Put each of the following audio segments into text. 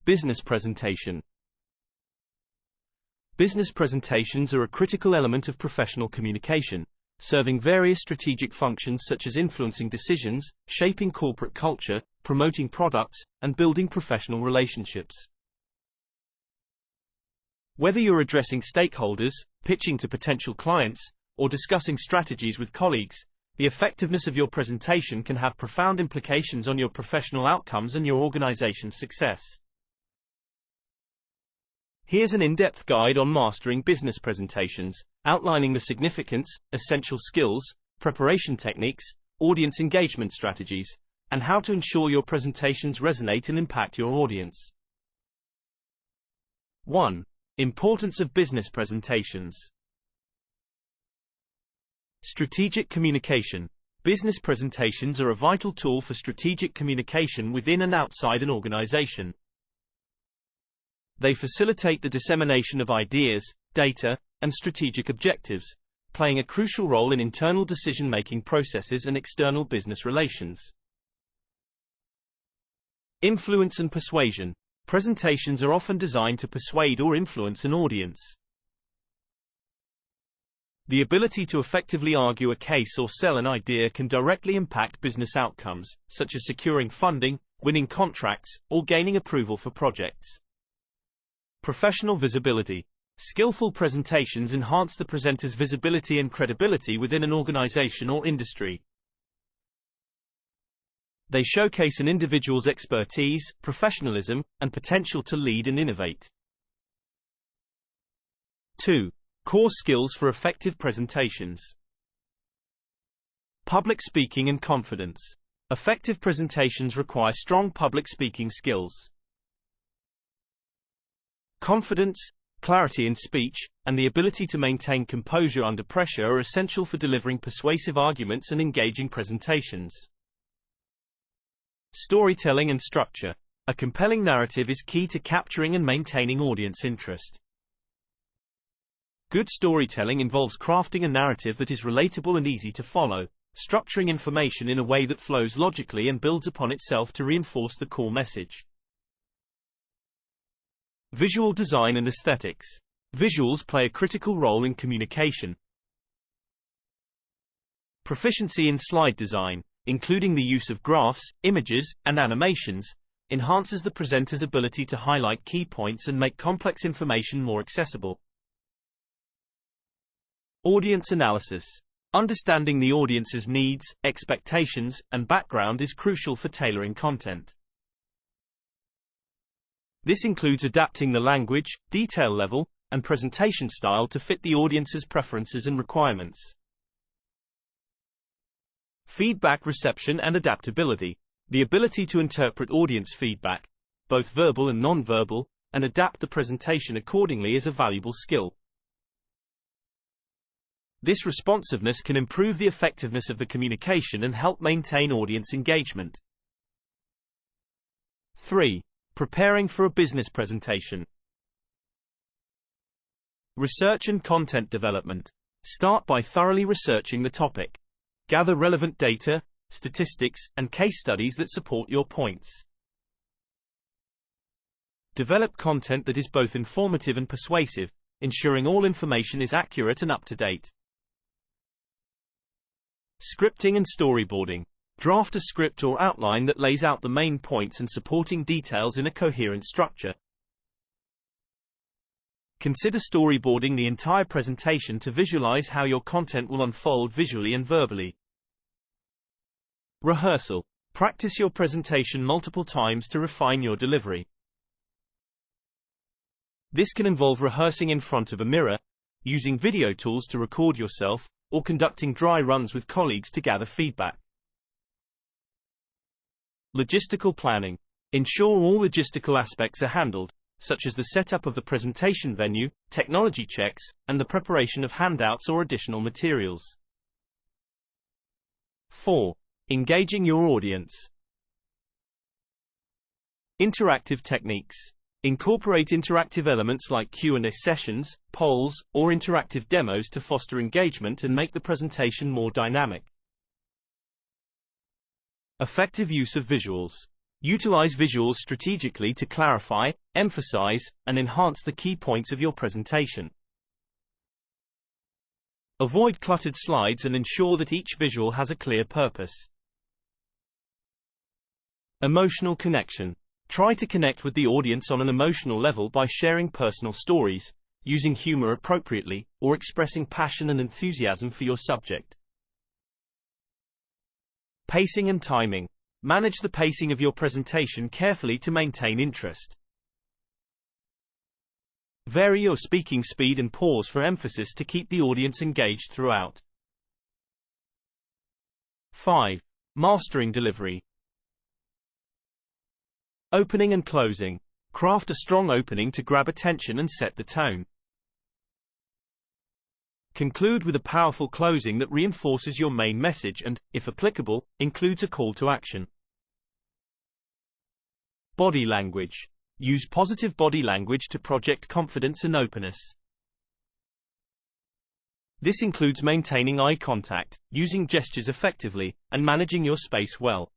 Business presentation. Business presentations are a critical element of professional communication, serving various strategic functions such as influencing decisions, shaping corporate culture, promoting products, and building professional relationships. Whether you're addressing stakeholders, pitching to potential clients, or discussing strategies with colleagues, the effectiveness of your presentation can have profound implications on your professional outcomes and your organization's success. Here's an in-depth guide on mastering business presentations, outlining the significance, essential skills, preparation techniques, audience engagement strategies, and how to ensure your presentations resonate and impact your audience. 1. Importance of business presentations. Strategic communication. Business presentations are a vital tool for strategic communication within and outside an organization. They facilitate the dissemination of ideas, data, and strategic objectives, playing a crucial role in internal decision-making processes and external business relations. Influence and persuasion. Presentations are often designed to persuade or influence an audience. The ability to effectively argue a case or sell an idea can directly impact business outcomes, such as securing funding, winning contracts, or gaining approval for projects. Professional visibility. Skillful presentations enhance the presenter's visibility and credibility within an organization or industry. They showcase an individual's expertise, professionalism, and potential to lead and innovate. 2. Core skills for effective presentations. Public speaking and confidence. Effective presentations require strong public speaking skills. Confidence, clarity in speech, and the ability to maintain composure under pressure are essential for delivering persuasive arguments and engaging presentations. Storytelling and structure. A compelling narrative is key to capturing and maintaining audience interest. Good storytelling involves crafting a narrative that is relatable and easy to follow, structuring information in a way that flows logically and builds upon itself to reinforce the core message. Visual design and aesthetics. Visuals play a critical role in communication. Proficiency in slide design, including the use of graphs, images, and animations, enhances the presenter's ability to highlight key points and make complex information more accessible. Audience analysis. Understanding the audience's needs, expectations, and background is crucial for tailoring content. This includes adapting the language, detail level, and presentation style to fit the audience's preferences and requirements. Feedback reception and adaptability. The ability to interpret audience feedback, both verbal and non-verbal, and adapt the presentation accordingly is a valuable skill. This responsiveness can improve the effectiveness of the communication and help maintain audience engagement. 3. Preparing for a business presentation. Research and content development. Start by thoroughly researching the topic. Gather relevant data, statistics, and case studies that support your points. Develop content that is both informative and persuasive, ensuring all information is accurate and up to date. Scripting and storyboarding. Draft a script or outline that lays out the main points and supporting details in a coherent structure. Consider storyboarding the entire presentation to visualize how your content will unfold visually and verbally. Rehearsal. Practice your presentation multiple times to refine your delivery. This can involve rehearsing in front of a mirror, using video tools to record yourself, or conducting dry runs with colleagues to gather feedback. Logistical planning. Ensure all logistical aspects are handled, such as the setup of the presentation venue, technology checks, and the preparation of handouts or additional materials. 4. Engaging your audience. Interactive techniques. Incorporate interactive elements like Q&A sessions, polls, or interactive demos to foster engagement and make the presentation more dynamic. Effective use of visuals. Utilize visuals strategically to clarify, emphasize, and enhance the key points of your presentation. Avoid cluttered slides and ensure that each visual has a clear purpose. Emotional connection. Try to connect with the audience on an emotional level by sharing personal stories, using humor appropriately, or expressing passion and enthusiasm for your subject. Pacing and timing. Manage the pacing of your presentation carefully to maintain interest. Vary your speaking speed and pause for emphasis to keep the audience engaged throughout. 5. Mastering delivery. Opening and closing. Craft a strong opening to grab attention and set the tone. Conclude with a powerful closing that reinforces your main message and, if applicable, includes a call to action. Body language. Use positive body language to project confidence and openness. This includes maintaining eye contact, using gestures effectively, and managing your space well.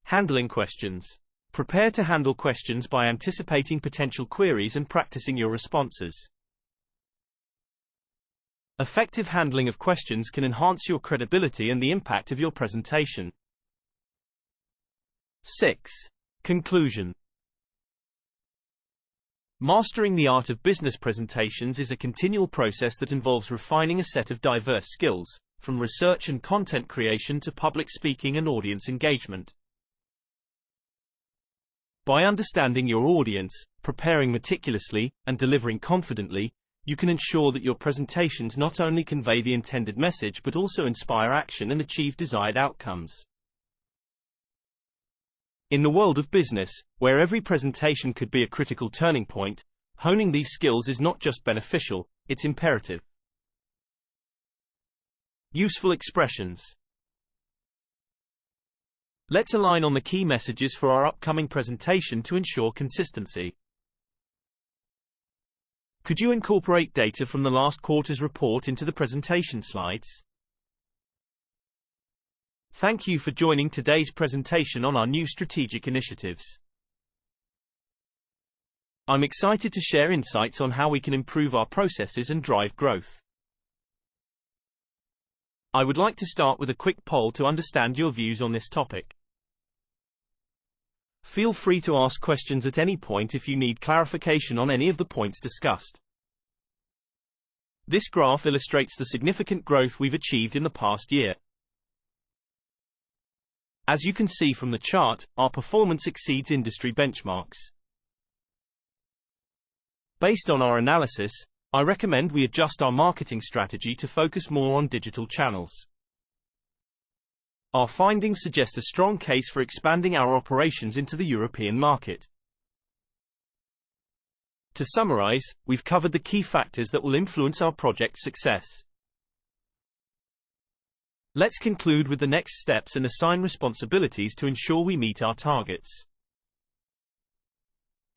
Handling questions. Prepare to handle questions by anticipating potential queries and practicing your responses. Effective handling of questions can enhance your credibility and the impact of your presentation. 6. Conclusion. Mastering the art of business presentations is a continual process that involves refining a set of diverse skills, from research and content creation to public speaking and audience engagement. By understanding your audience, preparing meticulously, and delivering confidently, you can ensure that your presentations not only convey the intended message but also inspire action and achieve desired outcomes. In the world of business, where every presentation could be a critical turning point, honing these skills is not just beneficial, it's imperative. Useful expressions. Let's align on the key messages for our upcoming presentation to ensure consistency. Could you incorporate data from the last quarter's report into the presentation slides? Thank you for joining today's presentation on our new strategic initiatives. I'm excited to share insights on how we can improve our processes and drive growth. I would like to start with a quick poll to understand your views on this topic. Feel free to ask questions at any point if you need clarification on any of the points discussed. This graph illustrates the significant growth we've achieved in the past year. As you can see from the chart, our performance exceeds industry benchmarks. Based on our analysis, I recommend we adjust our marketing strategy to focus more on digital channels. Our findings suggest a strong case for expanding our operations into the European market. To summarize, we've covered the key factors that will influence our project's success. Let's conclude with the next steps and assign responsibilities to ensure we meet our targets.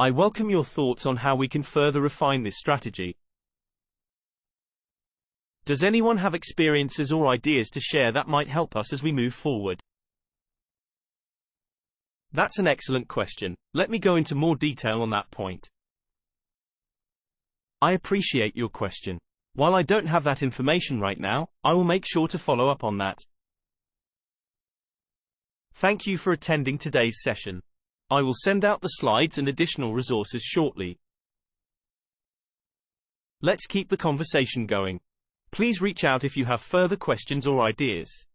I welcome your thoughts on how we can further refine this strategy. Does anyone have experiences or ideas to share that might help us as we move forward? That's an excellent question. Let me go into more detail on that point. I appreciate your question. While I don't have that information right now, I will make sure to follow up on that. Thank you for attending today's session. I will send out the slides and additional resources shortly. Let's keep the conversation going. Please reach out if you have further questions or ideas.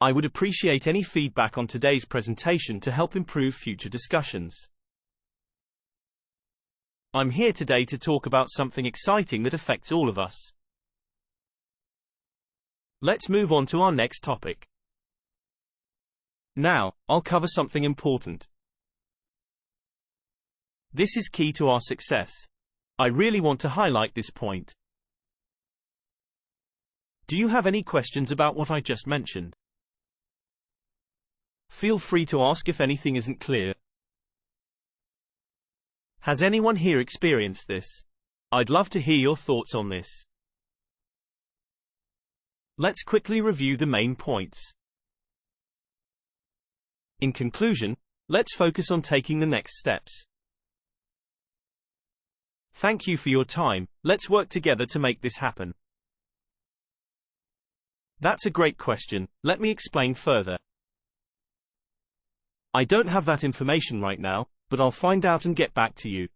I would appreciate any feedback on today's presentation to help improve future discussions. I'm here today to talk about something exciting that affects all of us. Let's move on to our next topic. Now, I'll cover something important. This is key to our success. I really want to highlight this point. Do you have any questions about what I just mentioned? Feel free to ask if anything isn't clear. Has anyone here experienced this? I'd love to hear your thoughts on this. Let's quickly review the main points. In conclusion, let's focus on taking the next steps. Thank you for your time. Let's work together to make this happen. That's a great question. Let me explain further. I don't have that information right now, but I'll find out and get back to you.